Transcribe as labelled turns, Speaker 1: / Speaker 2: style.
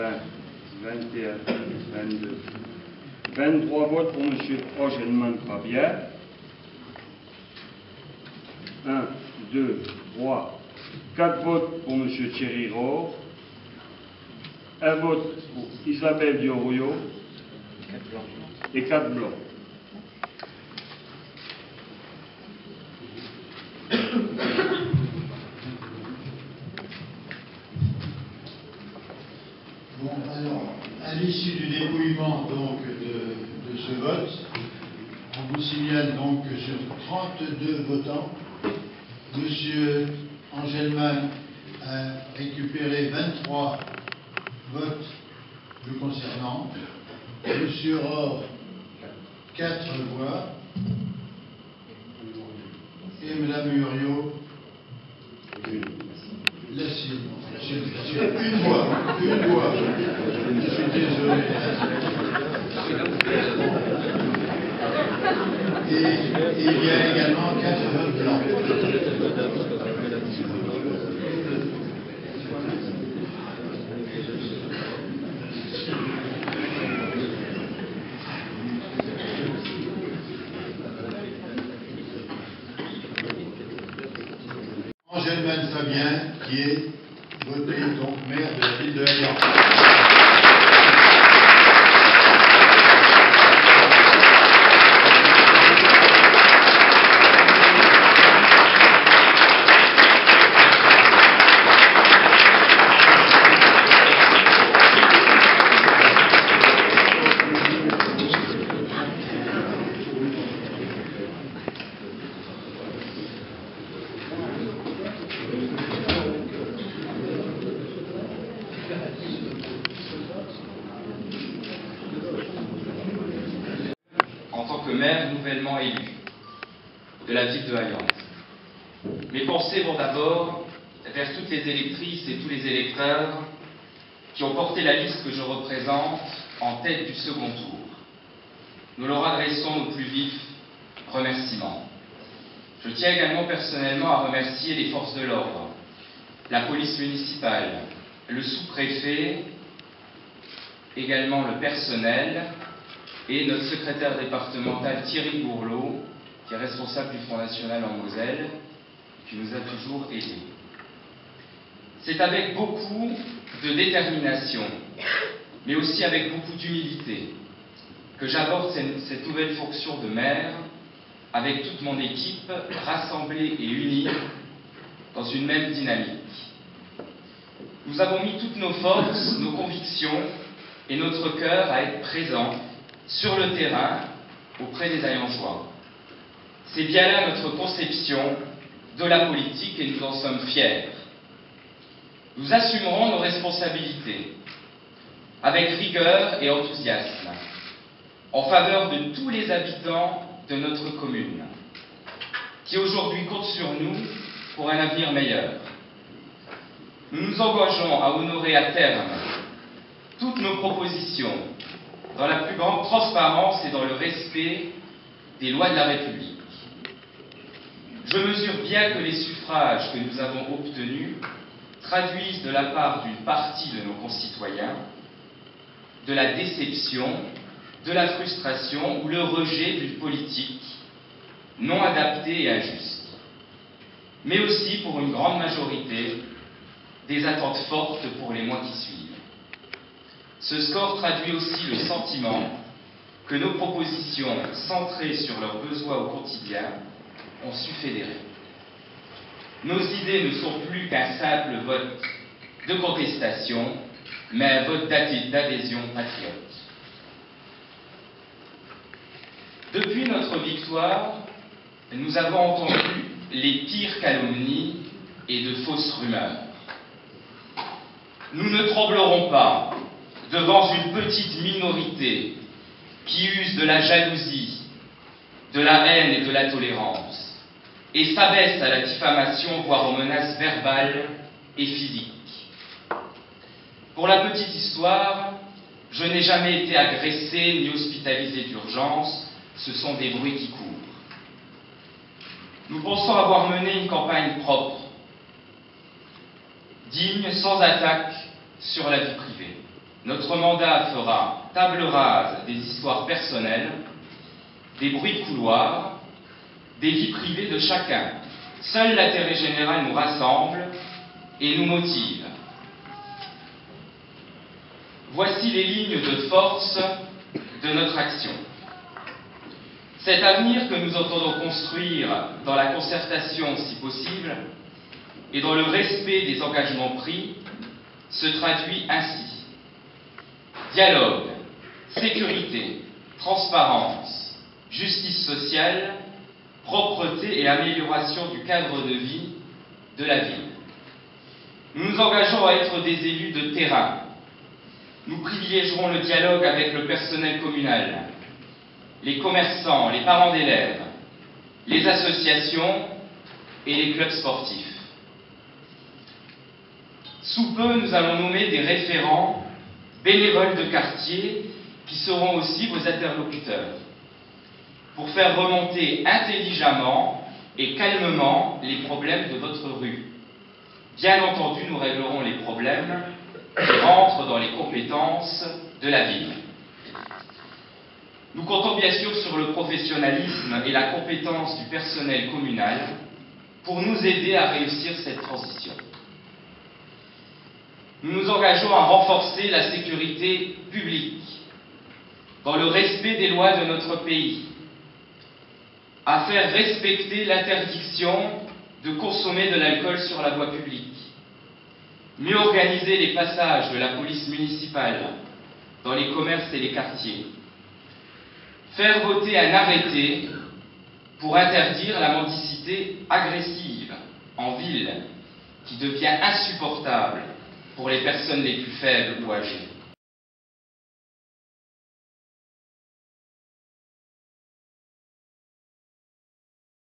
Speaker 1: 20, 21, 22, 23 votes pour M. Angelman Krabia. 1, 2, 3, 4 votes pour M. Thierry Rohr. 1 vote pour Isabelle Diorio et 4 blancs.
Speaker 2: Bon, alors, à l'issue du dépouillement donc, de ce vote, on vous signale donc que sur 32 votants, M. Angelman a récupéré 23 votes le concernant, M. Rohr 4 voix, et Mme Muriot la sienne. Une voix. Je suis désolé. Et il y a également 4 votes blancs. Angelman Fabien, qui est voté donc maire de la ville de Lyon.
Speaker 3: En tant que maire nouvellement élu de la ville de Alliance. Mes pensées vont d'abord vers toutes les électrices et tous les électeurs qui ont porté la liste que je représente en tête du second tour. Nous leur adressons nos plus vifs remerciements. Je tiens également personnellement à remercier les forces de l'ordre, la police municipale, le sous-préfet, également le personnel, et notre secrétaire départemental Thierry Bourlot, qui est responsable du Front National en Moselle, qui nous a toujours aidés. C'est avec beaucoup de détermination, mais aussi avec beaucoup d'humilité, que j'aborde cette nouvelle fonction de maire avec toute mon équipe rassemblée et unie dans une même dynamique. Nous avons mis toutes nos forces, nos convictions et notre cœur à être présents sur le terrain, auprès des Allençois. C'est bien là notre conception de la politique et nous en sommes fiers. Nous assumerons nos responsabilités avec rigueur et enthousiasme en faveur de tous les habitants de notre commune qui aujourd'hui comptent sur nous pour un avenir meilleur. Nous nous engageons à honorer à terme toutes nos propositions dans la plus grande transparence et dans le respect des lois de la République. Je mesure bien que les suffrages que nous avons obtenus traduisent de la part d'une partie de nos concitoyens de la déception, de la frustration ou le rejet d'une politique non adaptée et injuste, mais aussi pour une grande majorité des attentes fortes pour les mois qui suivent. Ce score traduit aussi le sentiment que nos propositions centrées sur leurs besoins au quotidien ont su fédérer. Nos idées ne sont plus qu'un simple vote de contestation, mais un vote d'adhésion patriote. Depuis notre victoire, nous avons entendu les pires calomnies et de fausses rumeurs. Nous ne tremblerons pas devant une petite minorité qui use de la jalousie, de la haine et de la tolérance, et s'abaisse à la diffamation, voire aux menaces verbales et physiques. Pour la petite histoire, je n'ai jamais été agressé ni hospitalisé d'urgence, ce sont des bruits qui courent. Nous pensons avoir mené une campagne propre, digne, sans attaque sur la vie privée. notre mandat fera table rase des histoires personnelles, des bruits de couloir, des vies privées de chacun. Seul l'intérêt général nous rassemble et nous motive. Voici les lignes de force de notre action. Cet avenir que nous entendons construire dans la concertation si possible et dans le respect des engagements pris se traduit ainsi. Dialogue, sécurité, transparence, justice sociale, propreté et amélioration du cadre de vie de la ville. Nous nous engageons à être des élus de terrain. Nous privilégierons le dialogue avec le personnel communal, les commerçants, les parents d'élèves, les associations et les clubs sportifs. Sous peu, nous allons nommer des référents bénévoles de quartier qui seront aussi vos interlocuteurs pour faire remonter intelligemment et calmement les problèmes de votre rue. Bien entendu, nous réglerons les problèmes qui rentrent dans les compétences de la ville. Nous comptons bien sûr sur le professionnalisme et la compétence du personnel communal pour nous aider à réussir cette transition. Nous nous engageons à renforcer la sécurité publique dans le respect des lois de notre pays, à faire respecter l'interdiction de consommer de l'alcool sur la voie publique, mieux organiser les passages de la police municipale dans les commerces et les quartiers, faire voter un arrêté pour interdire la mendicité agressive en ville qui devient insupportable pour les personnes les plus faibles ou âgées.